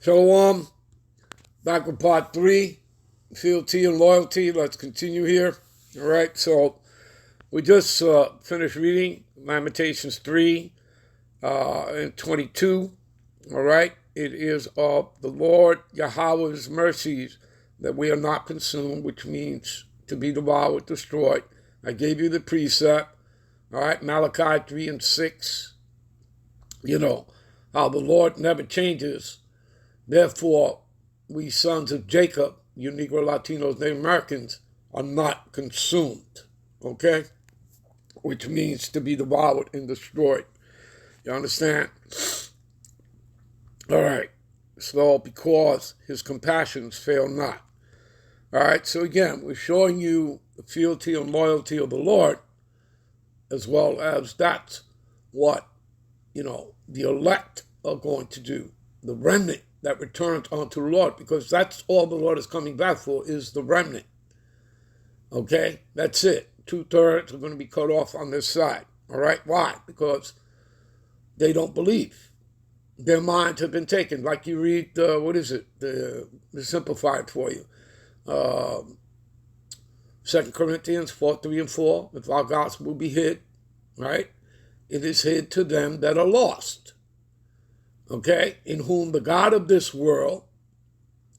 Shalom, back with part 3, Fealty and Loyalty. Let's continue here. All right, so we just finished reading Lamentations 3 and 22. All right, it is of the Lord Yahweh's mercies that we are not consumed, which means to be devoured, destroyed. I gave you the precept. All right, Malachi 3 and 6. You know, how the Lord never changes. Therefore, we sons of Jacob, you Negro, Latinos, Native Americans, are not consumed, okay? Which means to be devoured and destroyed. You understand? All right. So, because his compassions fail not. All right. So, again, we're showing you the fealty and loyalty of the Lord, as well as that's what, the elect are going to do. The remnant that returns unto the Lord, because that's all the Lord is coming back for, is the remnant. Okay? That's it. 2/3 are going to be cut off on this side. All right? Why? Because they don't believe. Their minds have been taken. Like you read, the simplified for you. 2 Corinthians 4:3 and 4. If our gospel will be hid, right? It is hid to them that are lost. Okay, in whom the God of this world,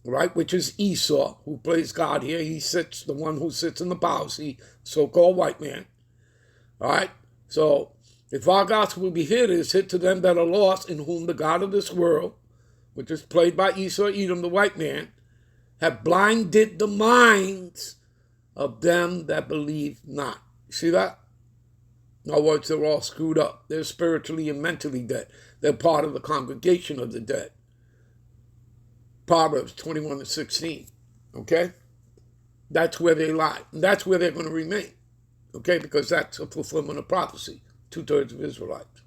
right, which is Esau, who plays God here, he sits, the one who sits in the power seat, so-called white man. All right, so if our gospel will be hid, it is hid to them that are lost, in whom the God of this world, which is played by Esau, Edom, the white man, have blinded the minds of them that believe not. See that? In other words, they're all screwed up. They're spiritually and mentally dead. They're part of the congregation of the dead. Proverbs 21 and 16. Okay? That's where they lie. And that's where they're going to remain. Okay? Because that's a fulfillment of prophecy. 2/3 of Israelites.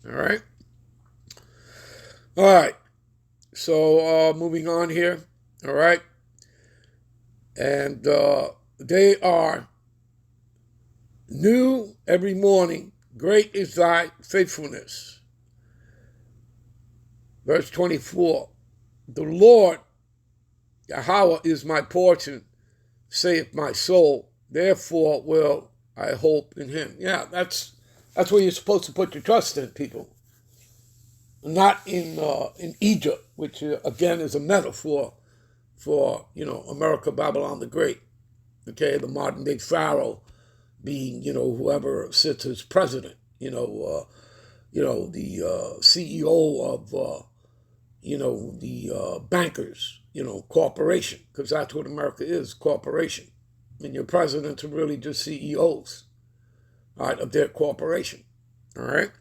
All right? All right. So, moving on here. All right? And they are new every morning. Great is thy faithfulness. Verse 24. The Lord, Yahweh, is my portion, saith my soul. Therefore will I hope in him. Yeah, that's where you're supposed to put your trust in, people. Not in Egypt, which again is a metaphor for, America, Babylon the Great. Okay, the modern day Pharaoh being, whoever sits as president, the CEO of, the bankers, corporation, because that's what America is, corporation. And your presidents are really just CEOs, all right, of their corporation, all right?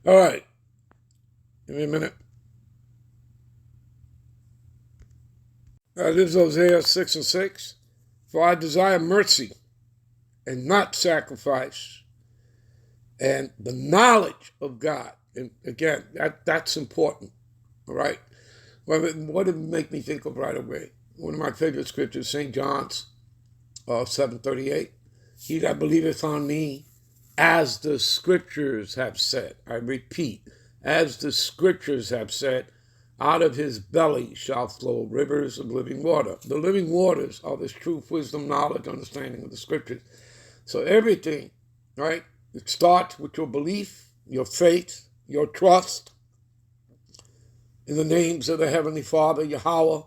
All right, give me a minute. This is Hosea 6 and 6. For I desire mercy and not sacrifice, and the knowledge of God. And again, that's important, all right? Well, what did it make me think of right away? One of my favorite scriptures, St. John's 7:38. He that believeth on me, as the scriptures have said. I repeat, as the scriptures have said, out of his belly shall flow rivers of living water. The living waters are this truth, wisdom, knowledge, understanding of the scriptures. So everything, right, it starts with your belief, your faith, your trust in the names of the Heavenly Father, Yahweh,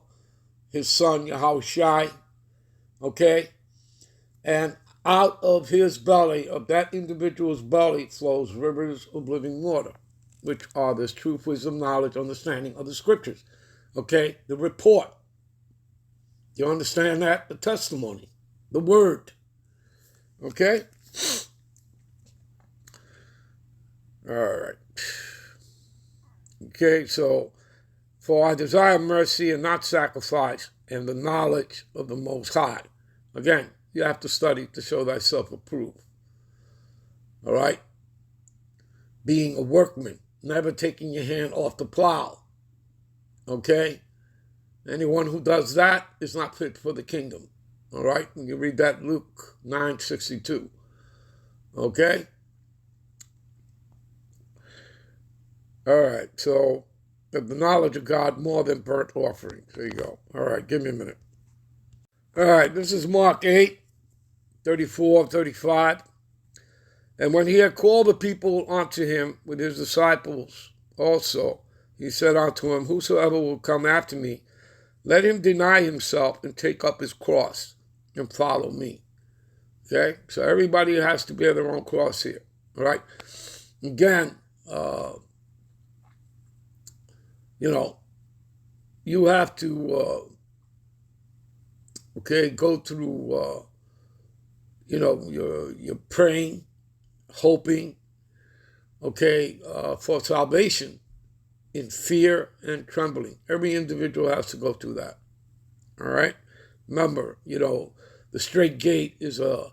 his Son, Yahushai, okay? And out of his belly, of that individual's belly, flows rivers of living water, which are this truth, wisdom, knowledge, understanding of the scriptures, okay? The report. You understand that? The testimony, the word. Okay? All right. Okay, so, for I desire mercy and not sacrifice, and the knowledge of the Most High. Again, you have to study to show thyself approved. All right? Being a workman, never taking your hand off the plow. Okay? Anyone who does that is not fit for the kingdom. All right? You can read that Luke 9:62. Okay? All right, so the knowledge of God more than burnt offerings. There you go. All right, give me a minute. All right, this is Mark 8, 34, 35. And when he had called the people unto him with his disciples also, he said unto him, whosoever will come after me, let him deny himself and take up his cross and follow me. Okay? So everybody has to bear their own cross here. All right? Again, you have to, go through, you're praying, hoping, for salvation in fear and trembling. Every individual has to go through that. All right? Remember, the straight gate is a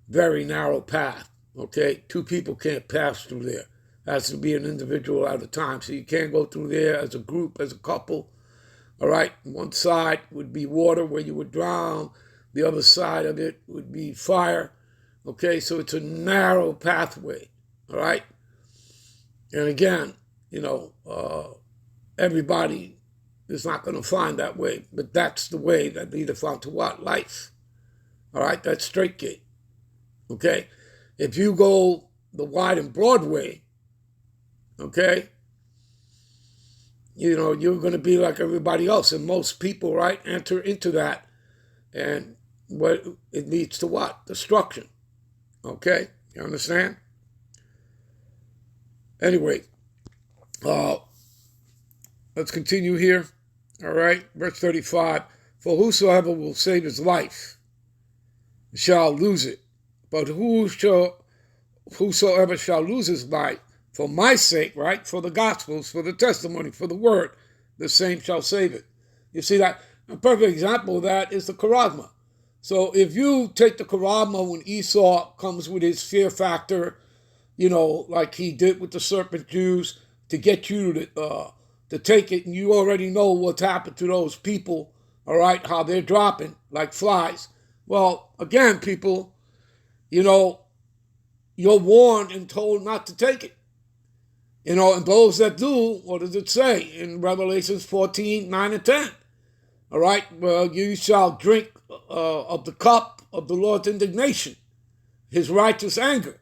very narrow path. Okay? Two people can't pass through there. It has to be an individual at a time. So you can't go through there as a group, as a couple. All right? One side would be water where you would drown. The other side of it would be fire. Okay? So it's a narrow pathway. All right? And again, everybody is not going to find that way. But that's the way that leadeth unto what? Life. All right? That's straight gate. Okay? If you go the wide and broad way, okay, you're going to be like everybody else. And most people, right, enter into that. And what it leads to what? Destruction. Okay? You understand? Anyway, let's continue here. All right? Verse 35. For whosoever will save his life shall lose it. But whosoever shall lose his life for my sake, right, for the gospels, for the testimony, for the word, the same shall save it. You see that? A perfect example of that is the charisma. So if you take the charisma when Esau comes with his fear factor, like he did with the serpent Jews, to get you to take it, and you already know what's happened to those people, all right, how they're dropping like flies. Well, again, people, you're warned and told not to take it. And those that do, what does it say in Revelations 14, 9 and 10? All right, well, you shall drink of the cup of the Lord's indignation, his righteous anger.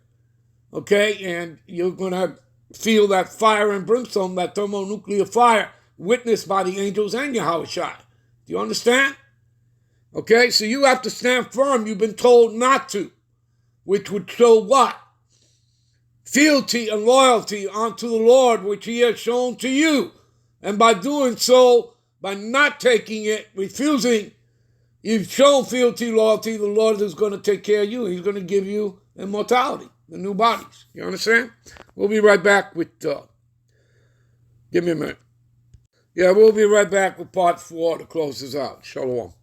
Okay, and you're going to feel that fire and brimstone, that thermonuclear fire, witnessed by the angels and Yahushua. Do you understand? Okay, so you have to stand firm. You've been told not to, which would show what? Fealty and loyalty unto the Lord, which he has shown to you. And by doing so, by not taking it, refusing, you've shown fealty, loyalty, the Lord is going to take care of you. He's going to give you immortality, the new bodies. You understand? We'll be right back with, give me a minute. Yeah, we'll be right back with part 4 to close this out. Shalom.